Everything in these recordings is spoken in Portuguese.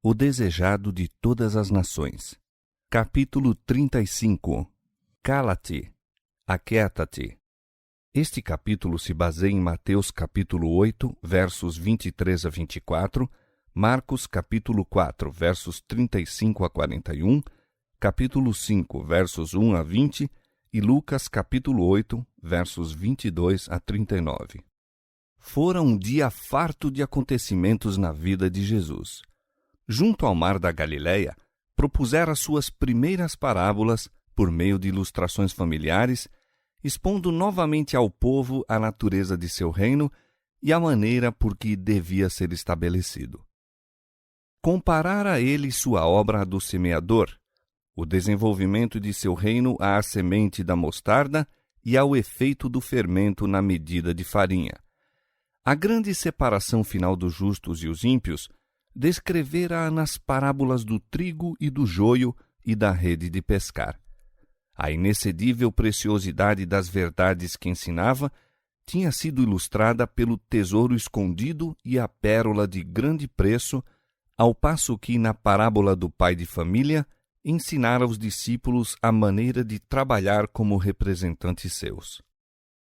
O desejado de todas as nações. Capítulo 35. Cala-te, aquieta-te. Este capítulo se baseia em Mateus capítulo 8, versos 23 a 24, Marcos capítulo 4, versos 35 a 41, capítulo 5, versos 1 a 20 e Lucas capítulo 8, versos 22 a 39. Fora um dia farto de acontecimentos na vida de Jesus. Junto ao mar da Galileia, propusera suas primeiras parábolas por meio de ilustrações familiares, expondo novamente ao povo a natureza de seu reino e a maneira por que devia ser estabelecido. Comparara ele sua obra à do semeador, o desenvolvimento de seu reino à semente da mostarda e ao efeito do fermento na medida de farinha. A grande separação final dos justos e os ímpios descrevera-a nas parábolas do trigo e do joio e da rede de pescar. A inexcedível preciosidade das verdades que ensinava tinha sido ilustrada pelo tesouro escondido e a pérola de grande preço, ao passo que, na parábola do pai de família, ensinara aos discípulos a maneira de trabalhar como representantes seus.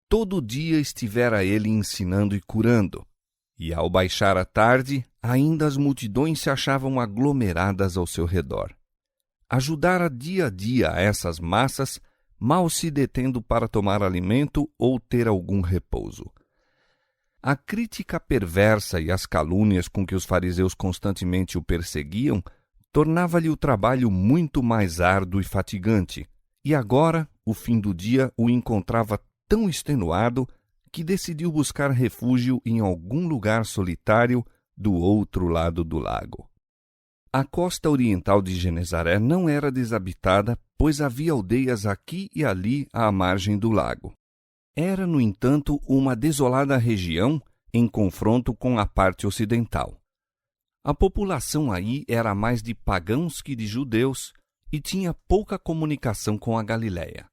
Todo dia estivera ele ensinando e curando, e ao baixar a tarde, ainda as multidões se achavam aglomeradas ao seu redor. Ajudara dia a dia essas massas, mal se detendo para tomar alimento ou ter algum repouso. A crítica perversa e as calúnias com que os fariseus constantemente o perseguiam tornava-lhe o trabalho muito mais árduo e fatigante, e agora, o fim do dia o encontrava tão extenuado que decidiu buscar refúgio em algum lugar solitário do outro lado do lago. A costa oriental de Genezaré não era desabitada, pois havia aldeias aqui e ali à margem do lago. Era, no entanto, uma desolada região em confronto com a parte ocidental. A população aí era mais de pagãos que de judeus e tinha pouca comunicação com a Galileia.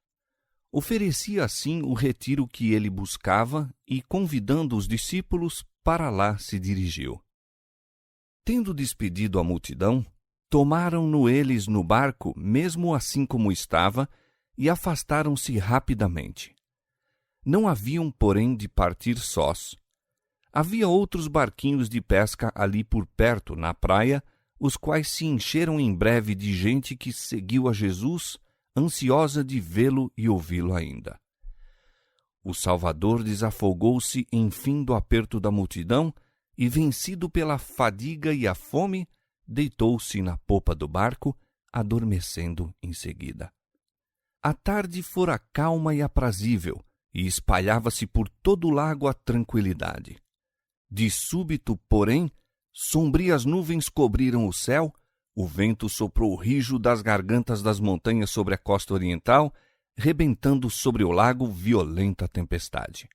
Oferecia assim o retiro que ele buscava e, convidando os discípulos, para lá se dirigiu. Tendo despedido a multidão, tomaram-no eles no barco, mesmo assim como estava, e afastaram-se rapidamente. Não haviam, porém, de partir sós. Havia outros barquinhos de pesca ali por perto, na praia, os quais se encheram em breve de gente que seguiu a Jesus, ansiosa de vê-lo e ouvi-lo ainda. O Salvador desafogou-se, enfim, do aperto da multidão e, vencido pela fadiga e a fome, deitou-se na popa do barco, adormecendo em seguida. A tarde fora calma e aprazível, e espalhava-se por todo o lago a tranquilidade. De súbito, porém, sombrias nuvens cobriram o céu, o vento soprou rijo das gargantas das montanhas sobre a costa oriental, rebentando sobre o lago violenta tempestade.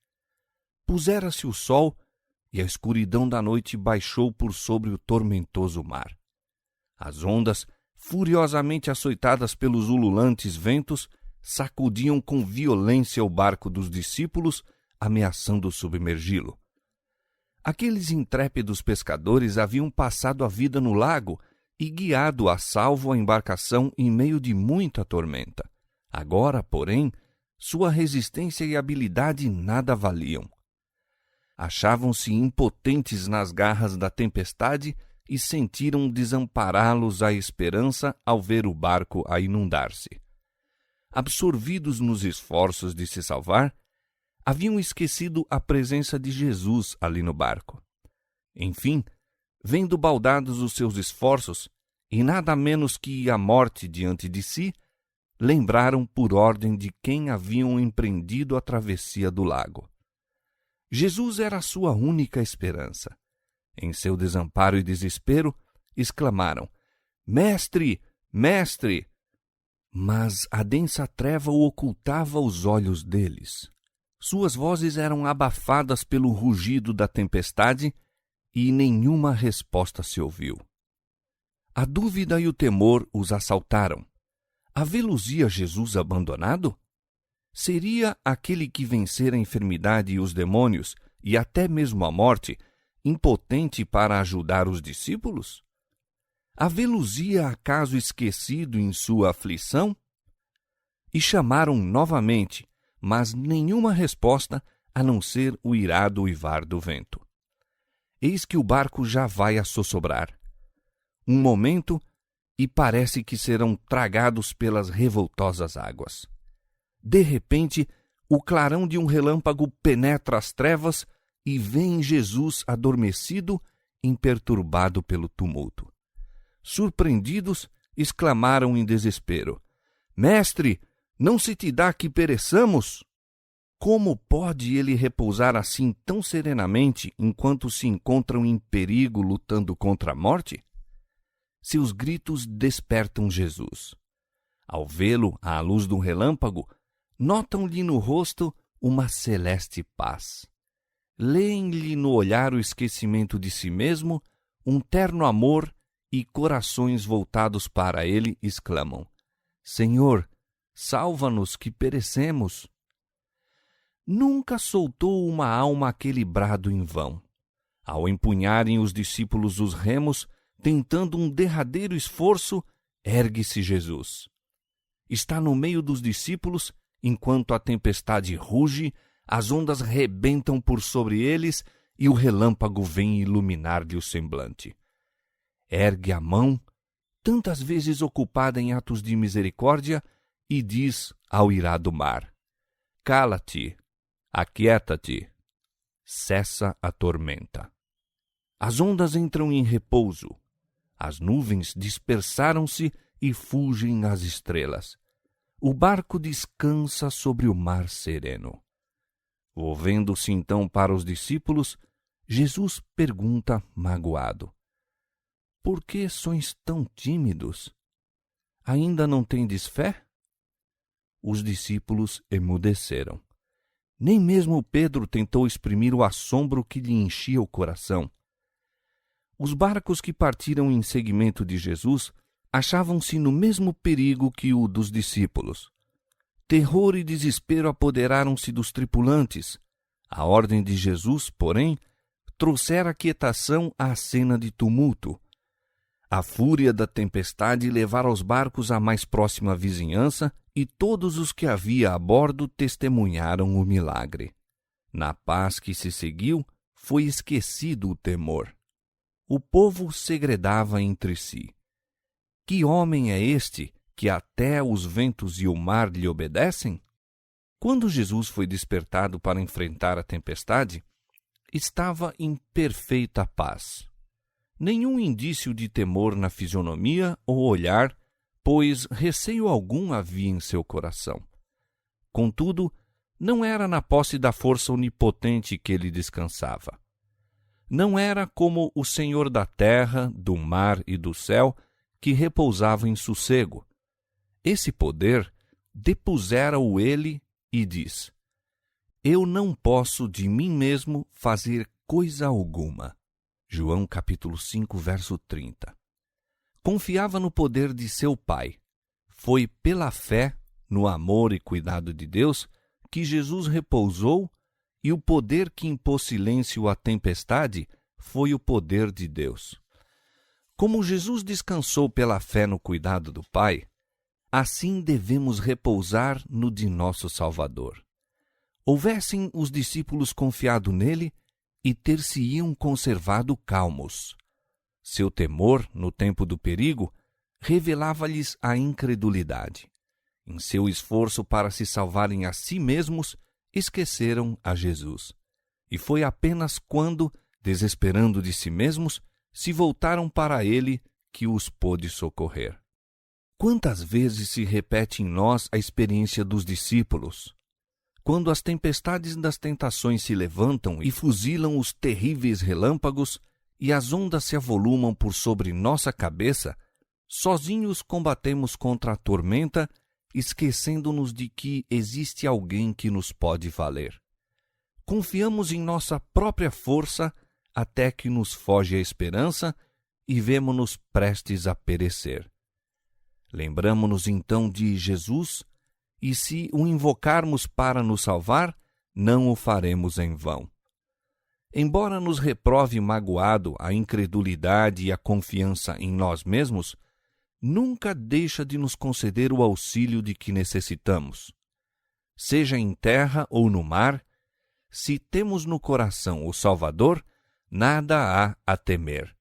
Pusera-se o sol, e a escuridão da noite baixou por sobre o tormentoso mar. As ondas, furiosamente açoitadas pelos ululantes ventos, sacudiam com violência o barco dos discípulos, ameaçando submergi-lo. Aqueles intrépidos pescadores haviam passado a vida no lago e guiado a salvo a embarcação em meio de muita tormenta. Agora, porém, sua resistência e habilidade nada valiam. Achavam-se impotentes nas garras da tempestade e sentiram desampará-los a esperança ao ver o barco a inundar-se. Absorvidos nos esforços de se salvar, haviam esquecido a presença de Jesus ali no barco. Enfim, vendo baldados os seus esforços e nada menos que a morte diante de si, lembraram por ordem de quem haviam empreendido a travessia do lago. Jesus era a sua única esperança. Em seu desamparo e desespero, exclamaram: Mestre! Mestre! Mas a densa treva o ocultava os olhos deles. Suas vozes eram abafadas pelo rugido da tempestade e nenhuma resposta se ouviu. A dúvida e o temor os assaltaram. Havê-los-ia Jesus abandonado? Seria aquele que vencera a enfermidade e os demônios, e até mesmo a morte, impotente para ajudar os discípulos? Havê-los-ia acaso esquecido em sua aflição? E chamaram novamente, mas nenhuma resposta, a não ser o irado uivar do vento. Eis que o barco já vai a sossobrar. Um momento, e parece que serão tragados pelas revoltosas águas. De repente, o clarão de um relâmpago penetra as trevas e vêem Jesus adormecido, imperturbado pelo tumulto. Surpreendidos, exclamaram em desespero: Mestre, não se te dá que pereçamos? Como pode ele repousar assim tão serenamente enquanto se encontram em perigo lutando contra a morte? Seus gritos despertam Jesus. Ao vê-lo à luz de um relâmpago, notam-lhe no rosto uma celeste paz. Leem-lhe no olhar o esquecimento de si mesmo, um terno amor, e corações voltados para ele exclamam: Senhor, salva-nos que perecemos. Nunca soltou uma alma aquele brado em vão. Ao empunharem os discípulos os remos, tentando um derradeiro esforço, ergue-se Jesus. Está no meio dos discípulos, enquanto a tempestade ruge, as ondas rebentam por sobre eles e o relâmpago vem iluminar-lhe o semblante. Ergue a mão, tantas vezes ocupada em atos de misericórdia, e diz ao irado mar: Cala-te, aquieta-te, cessa a tormenta. As ondas entram em repouso, as nuvens dispersaram-se e fugem as estrelas. O barco descansa sobre o mar sereno. Volvendo-se então para os discípulos, Jesus pergunta magoado: Por que sois tão tímidos? Ainda não tendes fé? Os discípulos emudeceram. Nem mesmo Pedro tentou exprimir o assombro que lhe enchia o coração. Os barcos que partiram em seguimento de Jesus achavam-se no mesmo perigo que o dos discípulos. Terror e desespero apoderaram-se dos tripulantes. A ordem de Jesus, porém, trouxera quietação à cena de tumulto. A fúria da tempestade levara os barcos à mais próxima vizinhança e todos os que havia a bordo testemunharam o milagre. Na paz que se seguiu, foi esquecido o temor. O povo segredava entre si: Que homem é este que até os ventos e o mar lhe obedecem? Quando Jesus foi despertado para enfrentar a tempestade, estava em perfeita paz. Nenhum indício de temor na fisionomia ou olhar, pois receio algum havia em seu coração. Contudo, não era na posse da força onipotente que ele descansava. Não era como o Senhor da terra, do mar e do céu, que repousava em sossego. Esse poder depusera-o ele e diz: Eu não posso de mim mesmo fazer coisa alguma. João capítulo 5, verso 30. Confiava no poder de seu Pai. Foi pela fé, no amor e cuidado de Deus, que Jesus repousou, e o poder que impôs silêncio à tempestade foi o poder de Deus. Como Jesus descansou pela fé no cuidado do Pai, assim devemos repousar no de nosso Salvador. Houvessem os discípulos confiado nele, e ter-se-iam conservado calmos. Seu temor, no tempo do perigo, revelava-lhes a incredulidade. Em seu esforço para se salvarem a si mesmos, esqueceram a Jesus. E foi apenas quando, desesperando de si mesmos, se voltaram para ele que os pôde socorrer. Quantas vezes se repete em nós a experiência dos discípulos? Quando as tempestades das tentações se levantam e fuzilam os terríveis relâmpagos e as ondas se avolumam por sobre nossa cabeça, sozinhos combatemos contra a tormenta, esquecendo-nos de que existe alguém que nos pode valer. Confiamos em nossa própria força até que nos foge a esperança e vemo-nos prestes a perecer. Lembramo-nos então de Jesus, e se o invocarmos para nos salvar, não o faremos em vão. embora nos reprove magoado a incredulidade e a confiança em nós mesmos, nunca deixa de nos conceder o auxílio de que necessitamos. Seja em terra ou no mar, se temos no coração o Salvador, nada há a temer.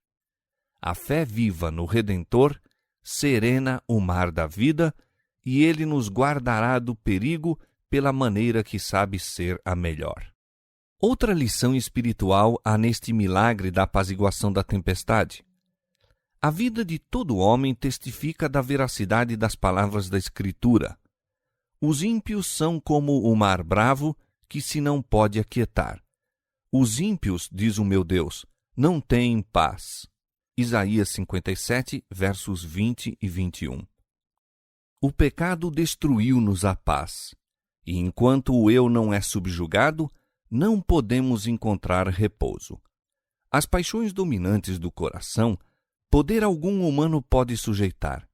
A fé viva no Redentor serena o mar da vida, e ele nos guardará do perigo pela maneira que sabe ser a melhor. Outra lição espiritual há neste milagre da apaziguação da tempestade. A vida de todo homem testifica da veracidade das palavras da Escritura. Os ímpios são como o mar bravo, que se não pode aquietar. Os ímpios, diz o meu Deus, não têm paz. Isaías 57, versos 20 e 21. O pecado destruiu-nos a paz, e enquanto o eu não é subjugado, não podemos encontrar repouso. As paixões dominantes do coração, poder algum humano pode sujeitar.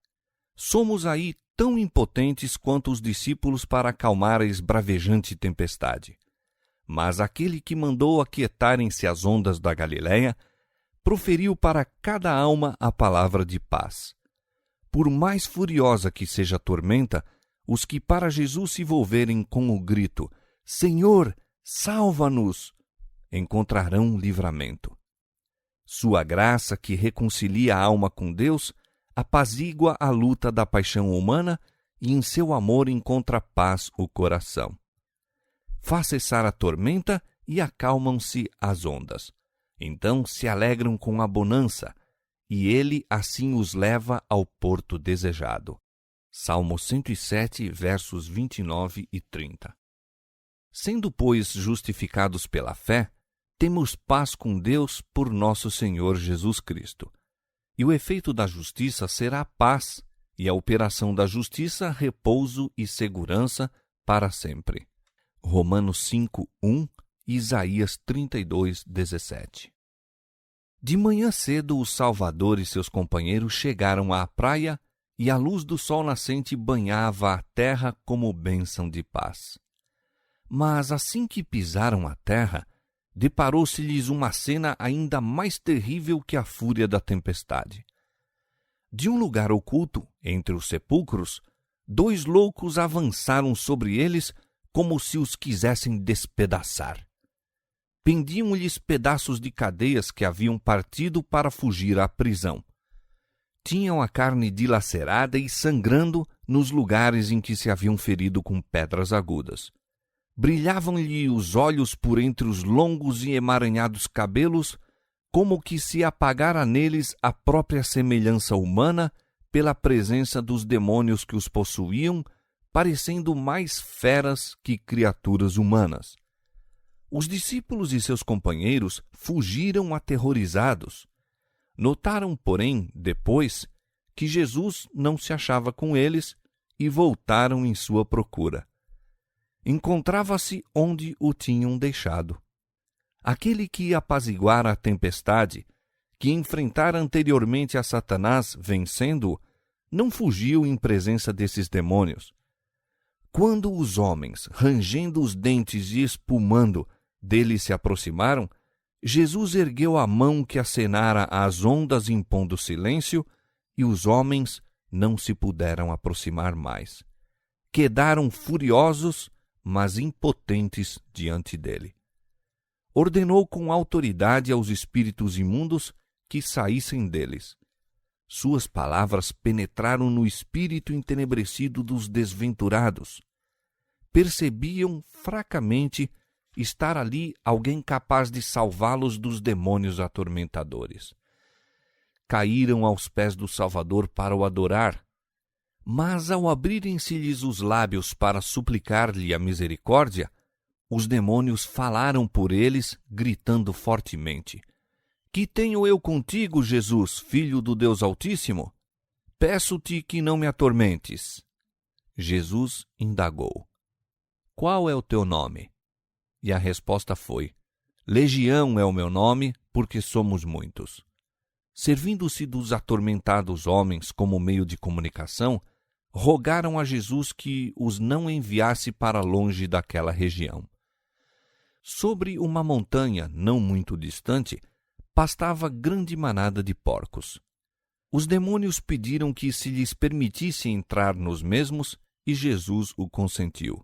Somos aí tão impotentes quanto os discípulos para acalmar a esbravejante tempestade. Mas aquele que mandou aquietarem-se as ondas da Galileia, proferiu para cada alma a palavra de paz. Por mais furiosa que seja a tormenta, os que para Jesus se volverem com o grito, Senhor, salva-nos, encontrarão livramento. Sua graça, que reconcilia a alma com Deus, apazigua a luta da paixão humana e em seu amor encontra paz o coração. Faz cessar a tormenta e acalmam-se as ondas. Então se alegram com a bonança, e ele assim os leva ao porto desejado. Salmo 107, versos 29 e 30. Sendo, pois, justificados pela fé, temos paz com Deus por nosso Senhor Jesus Cristo. E o efeito da justiça será paz, e a operação da justiça, repouso e segurança para sempre. Romanos 5, 1 e Isaías 32, 17. De manhã cedo, o Salvador e seus companheiros chegaram à praia e a luz do sol nascente banhava a terra como bênção de paz. Mas assim que pisaram a terra, deparou-se-lhes uma cena ainda mais terrível que a fúria da tempestade. De um lugar oculto, entre os sepulcros, 2 loucos avançaram sobre eles como se os quisessem despedaçar. Pendiam-lhes pedaços de cadeias que haviam partido para fugir à prisão. Tinham a carne dilacerada e sangrando nos lugares em que se haviam ferido com pedras agudas. Brilhavam-lhe os olhos por entre os longos e emaranhados cabelos, como que se apagara neles a própria semelhança humana pela presença dos demônios que os possuíam, parecendo mais feras que criaturas humanas. Os discípulos e seus companheiros fugiram aterrorizados. Notaram, porém, depois, que Jesus não se achava com eles e voltaram em sua procura. Encontrava-se onde o tinham deixado. Aquele que apaziguara a tempestade, que enfrentara anteriormente a Satanás vencendo-o, não fugiu em presença desses demônios. Quando os homens, rangendo os dentes e espumando, dele se aproximaram, Jesus ergueu a mão que acenara às ondas impondo silêncio, e os homens não se puderam aproximar mais. Quedaram furiosos, mas impotentes diante dele. Ordenou com autoridade aos espíritos imundos que saíssem deles. Suas palavras penetraram no espírito entenebrecido dos desventurados. Percebiam fracamente estar ali alguém capaz de salvá-los dos demônios atormentadores. Caíram aos pés do Salvador para o adorar, mas ao abrirem-se-lhes os lábios para suplicar-lhe a misericórdia, os demônios falaram por eles, gritando fortemente: Que tenho eu contigo, Jesus, Filho do Deus Altíssimo? Peço-te que não me atormentes. Jesus indagou: Qual é o teu nome? E a resposta foi: Legião é o meu nome, porque somos muitos. Servindo-se dos atormentados homens como meio de comunicação, rogaram a Jesus que os não enviasse para longe daquela região. Sobre uma montanha não muito distante, pastava grande manada de porcos. Os demônios pediram que se lhes permitisse entrar nos mesmos, e Jesus o consentiu.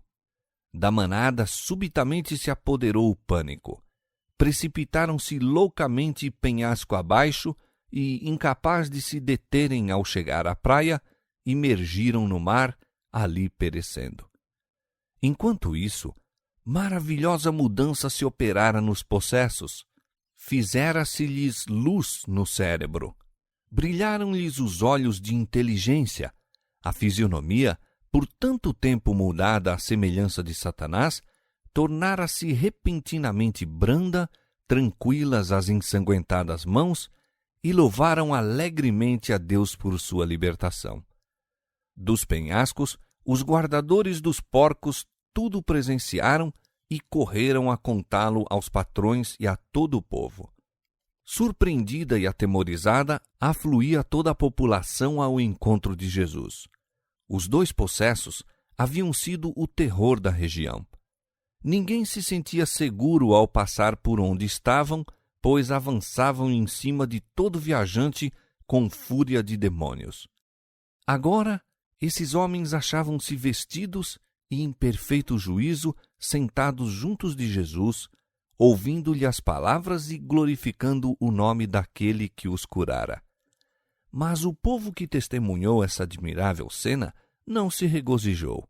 Da manada subitamente se apoderou o pânico. Precipitaram-se loucamente penhasco abaixo e, incapaz de se deterem ao chegar à praia, imergiram no mar, ali perecendo. Enquanto isso, maravilhosa mudança se operara nos possessos. Fizera-se-lhes luz no cérebro. Brilharam-lhes os olhos de inteligência. A fisionomia, por tanto tempo mudada à semelhança de Satanás, tornara-se repentinamente branda, tranquilas as ensanguentadas mãos, e louvaram alegremente a Deus por sua libertação. Dos penhascos, os guardadores dos porcos tudo presenciaram e correram a contá-lo aos patrões e a todo o povo. Surpreendida e atemorizada, afluía toda a população ao encontro de Jesus. Os 2 possessos haviam sido o terror da região. Ninguém se sentia seguro ao passar por onde estavam, pois avançavam em cima de todo viajante com fúria de demônios. Agora, esses homens achavam-se vestidos e em perfeito juízo, sentados juntos de Jesus, ouvindo-lhe as palavras e glorificando o nome daquele que os curara. Mas o povo que testemunhou essa admirável cena não se regozijou.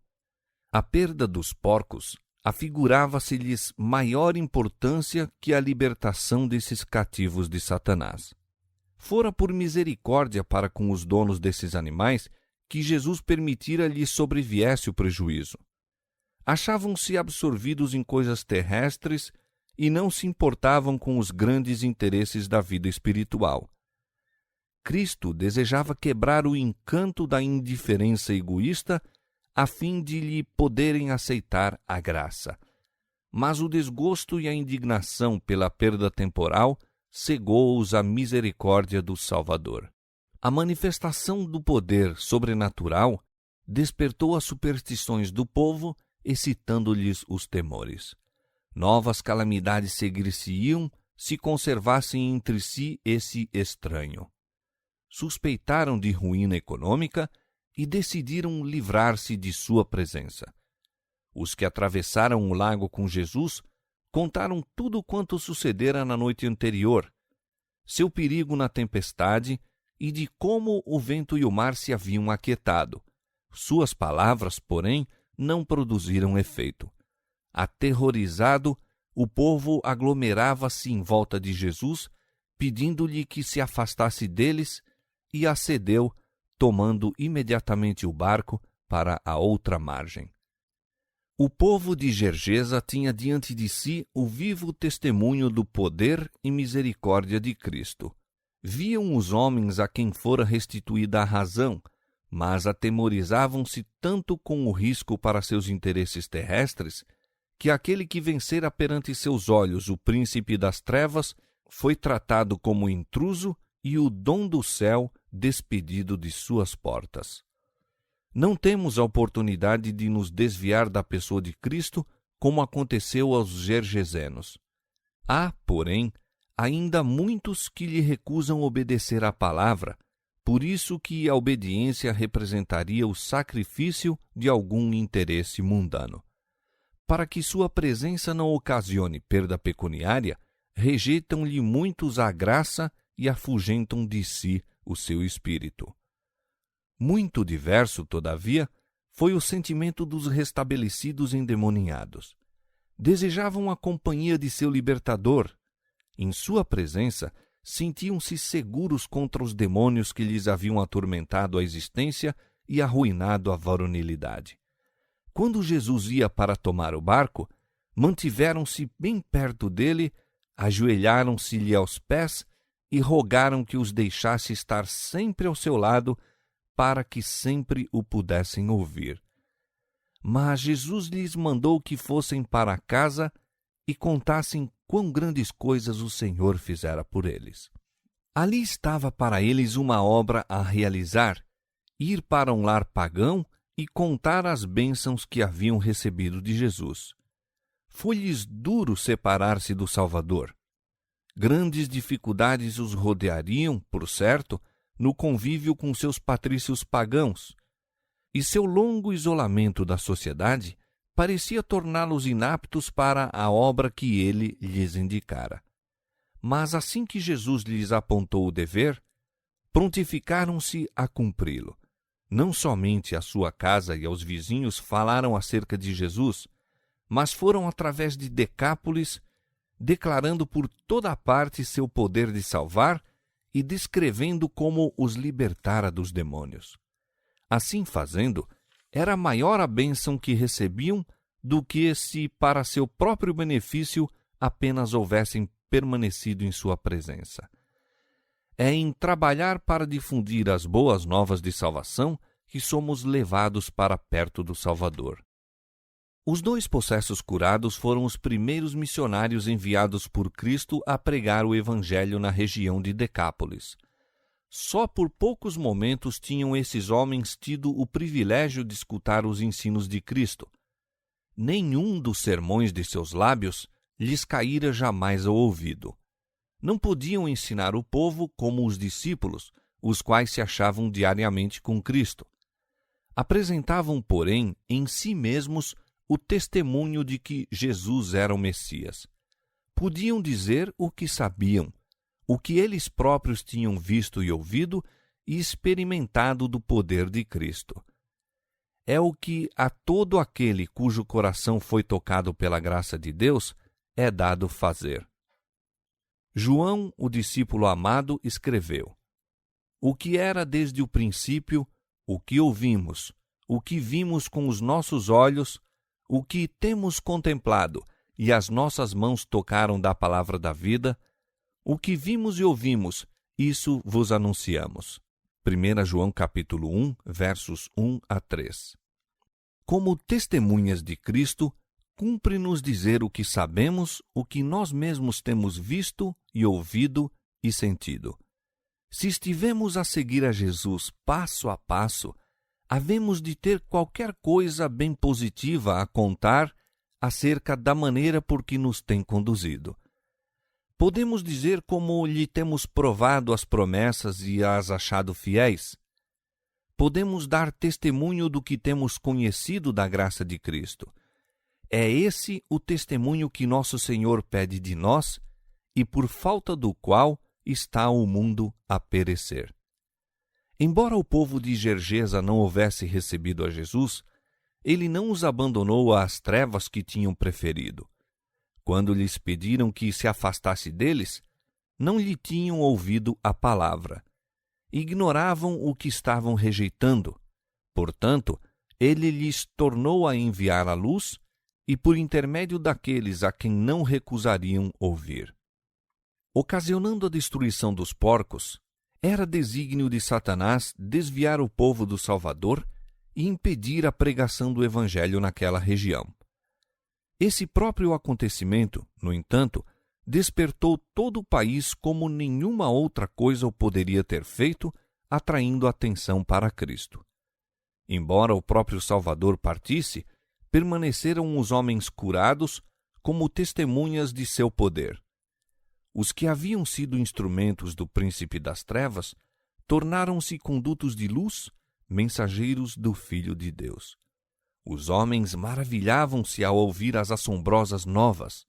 A perda dos porcos afigurava-se-lhes maior importância que a libertação desses cativos de Satanás. Fora por misericórdia para com os donos desses animais que Jesus permitira lhes sobreviesse o prejuízo. Achavam-se absorvidos em coisas terrestres e não se importavam com os grandes interesses da vida espiritual. Cristo desejava quebrar o encanto da indiferença egoísta a fim de lhe poderem aceitar a graça. Mas o desgosto e a indignação pela perda temporal cegou-os à misericórdia do Salvador. A manifestação do poder sobrenatural despertou as superstições do povo, excitando-lhes os temores. Novas calamidades seguir-se-iam se conservassem entre si esse estranho. Suspeitaram de ruína econômica e decidiram livrar-se de sua presença. Os que atravessaram o lago com Jesus contaram tudo quanto sucedera na noite anterior, seu perigo na tempestade e de como o vento e o mar se haviam aquietado. Suas palavras, porém, não produziram efeito. Aterrorizado, o povo aglomerava-se em volta de Jesus, pedindo-lhe que se afastasse deles, e acedeu, tomando imediatamente o barco para a outra margem. O povo de Gergesa tinha diante de si o vivo testemunho do poder e misericórdia de Cristo. Viam os homens a quem fora restituída a razão, mas atemorizavam-se tanto com o risco para seus interesses terrestres, que aquele que vencera perante seus olhos o príncipe das trevas foi tratado como intruso e o dom do céu despedido de suas portas. Não temos a oportunidade de nos desviar da pessoa de Cristo, como aconteceu aos gergesenos. Há, porém, ainda muitos que lhe recusam obedecer à palavra, por isso que a obediência representaria o sacrifício de algum interesse mundano. Para que sua presença não ocasione perda pecuniária, rejeitam-lhe muitos a graça e afugentam de si o seu espírito. Muito diverso, todavia, foi o sentimento dos restabelecidos endemoniados. Desejavam a companhia de seu libertador. Em sua presença, sentiam-se seguros contra os demônios que lhes haviam atormentado a existência e arruinado a varonilidade. Quando Jesus ia para tomar o barco, mantiveram-se bem perto dele, ajoelharam-se-lhe aos pés e rogaram que os deixasse estar sempre ao seu lado, para que sempre o pudessem ouvir. Mas Jesus lhes mandou que fossem para casa e contassem quão grandes coisas o Senhor fizera por eles. Ali estava para eles uma obra a realizar, ir para um lar pagão e contar as bênçãos que haviam recebido de Jesus. Foi-lhes duro separar-se do Salvador. Grandes dificuldades os rodeariam, por certo, no convívio com seus patrícios pagãos, e seu longo isolamento da sociedade parecia torná-los inaptos para a obra que ele lhes indicara. Mas assim que Jesus lhes apontou o dever, prontificaram-se a cumpri-lo. Não somente à sua casa e aos vizinhos falaram acerca de Jesus, mas foram através de Decápolis, declarando por toda a parte seu poder de salvar e descrevendo como os libertara dos demônios. Assim fazendo, era maior a bênção que recebiam do que se, para seu próprio benefício, apenas houvessem permanecido em sua presença. É em trabalhar para difundir as boas novas de salvação que somos levados para perto do Salvador. Os 2 possessos curados foram os primeiros missionários enviados por Cristo a pregar o Evangelho na região de Decápolis. Só por poucos momentos tinham esses homens tido o privilégio de escutar os ensinos de Cristo. Nenhum dos sermões de seus lábios lhes caíra jamais ao ouvido. Não podiam ensinar o povo como os discípulos, os quais se achavam diariamente com Cristo. Apresentavam, porém, em si mesmos o testemunho de que Jesus era o Messias. Podiam dizer o que sabiam, o que eles próprios tinham visto e ouvido e experimentado do poder de Cristo. É o que a todo aquele cujo coração foi tocado pela graça de Deus é dado fazer. João, o discípulo amado, escreveu: O que era desde o princípio, o que ouvimos, o que vimos com os nossos olhos, o que temos contemplado e as nossas mãos tocaram da palavra da vida, o que vimos e ouvimos, isso vos anunciamos. 1 João capítulo 1, versos 1 a 3. Como testemunhas de Cristo, cumpre-nos dizer o que sabemos, o que nós mesmos temos visto e ouvido e sentido. Se estivemos a seguir a Jesus passo a passo, havemos de ter qualquer coisa bem positiva a contar acerca da maneira por que nos tem conduzido. Podemos dizer como lhe temos provado as promessas e as achado fiéis. Podemos dar testemunho do que temos conhecido da graça de Cristo. É esse o testemunho que nosso Senhor pede de nós e por falta do qual está o mundo a perecer. Embora o povo de Gergesa não houvesse recebido a Jesus, ele não os abandonou às trevas que tinham preferido. Quando lhes pediram que se afastasse deles, não lhe tinham ouvido a palavra. Ignoravam o que estavam rejeitando. Portanto, ele lhes tornou a enviar a luz e por intermédio daqueles a quem não recusariam ouvir. Ocasionando a destruição dos porcos, era desígnio de Satanás desviar o povo do Salvador e impedir a pregação do Evangelho naquela região. Esse próprio acontecimento, no entanto, despertou todo o país como nenhuma outra coisa o poderia ter feito, atraindo a atenção para Cristo. Embora o próprio Salvador partisse, permaneceram os homens curados como testemunhas de seu poder. Os que haviam sido instrumentos do príncipe das trevas tornaram-se condutos de luz, mensageiros do Filho de Deus. Os homens maravilhavam-se ao ouvir as assombrosas novas.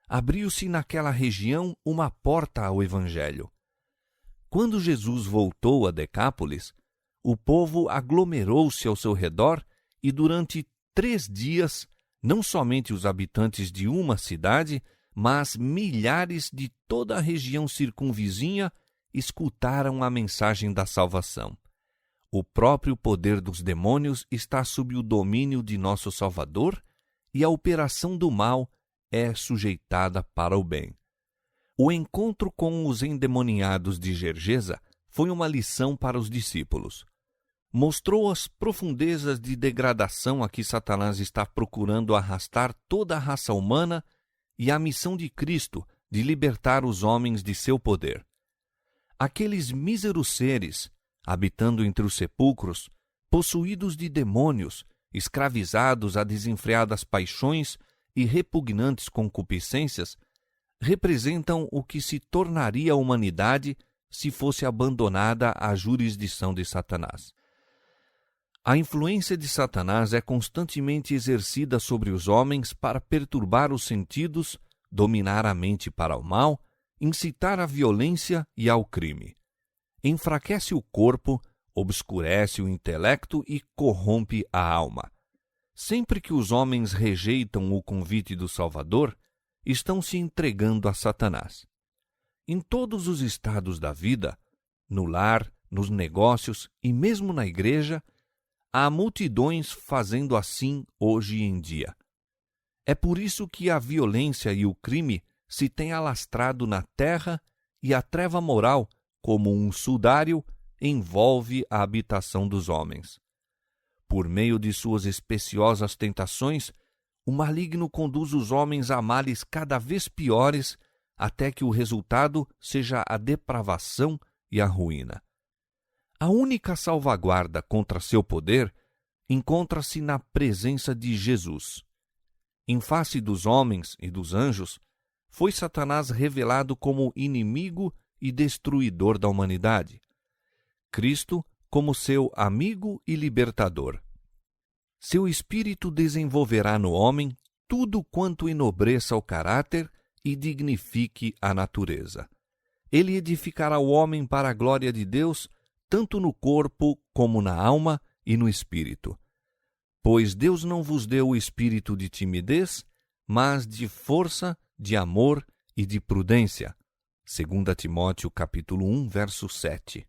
Abriu-se naquela região uma porta ao Evangelho. Quando Jesus voltou a Decápolis, o povo aglomerou-se ao seu redor e durante 3 dias, não somente os habitantes de uma cidade, mas milhares de toda a região circunvizinha escutaram a mensagem da salvação. O próprio poder dos demônios está sob o domínio de nosso Salvador e a operação do mal é sujeitada para o bem. O encontro com os endemoniados de Gergesa foi uma lição para os discípulos. Mostrou as profundezas de degradação a que Satanás está procurando arrastar toda a raça humana e a missão de Cristo de libertar os homens de seu poder. Aqueles míseros seres, habitando entre os sepulcros, possuídos de demônios, escravizados a desenfreadas paixões e repugnantes concupiscências representam o que se tornaria a humanidade se fosse abandonada à jurisdição de Satanás. A influência de Satanás é constantemente exercida sobre os homens para perturbar os sentidos, dominar a mente para o mal, incitar à violência e ao crime. Enfraquece o corpo, obscurece o intelecto e corrompe a alma. Sempre que os homens rejeitam o convite do Salvador, estão se entregando a Satanás. Em todos os estados da vida, no lar, nos negócios e mesmo na igreja, há multidões fazendo assim hoje em dia. É por isso que a violência e o crime se têm alastrado na terra e a treva moral, como um sudário, envolve a habitação dos homens. Por meio de suas especiosas tentações, o maligno conduz os homens a males cada vez piores, até que o resultado seja a depravação e a ruína. A única salvaguarda contra seu poder encontra-se na presença de Jesus. Em face dos homens e dos anjos, foi Satanás revelado como inimigo e destruidor da humanidade. Cristo como seu amigo e libertador. Seu espírito desenvolverá no homem tudo quanto enobreça o caráter e dignifique a natureza. Ele edificará o homem para a glória de Deus, tanto no corpo como na alma e no espírito. Pois Deus não vos deu o espírito de timidez, mas de força, de amor e de prudência. 2 Timóteo capítulo 1, verso 7.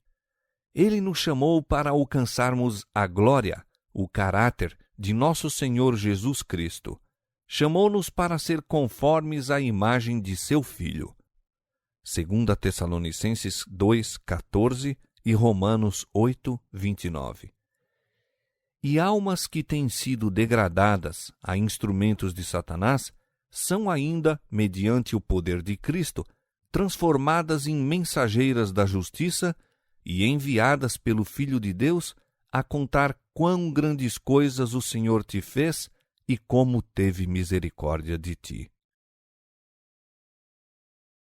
Ele nos chamou para alcançarmos a glória, o caráter de nosso Senhor Jesus Cristo. Chamou-nos para ser conformes à imagem de seu Filho. 2 Tessalonicenses 2, 14 e Romanos 8, 29. E almas que têm sido degradadas a instrumentos de Satanás são ainda, mediante o poder de Cristo, transformadas em mensageiras da justiça e enviadas pelo Filho de Deus a contar quão grandes coisas o Senhor te fez e como teve misericórdia de ti.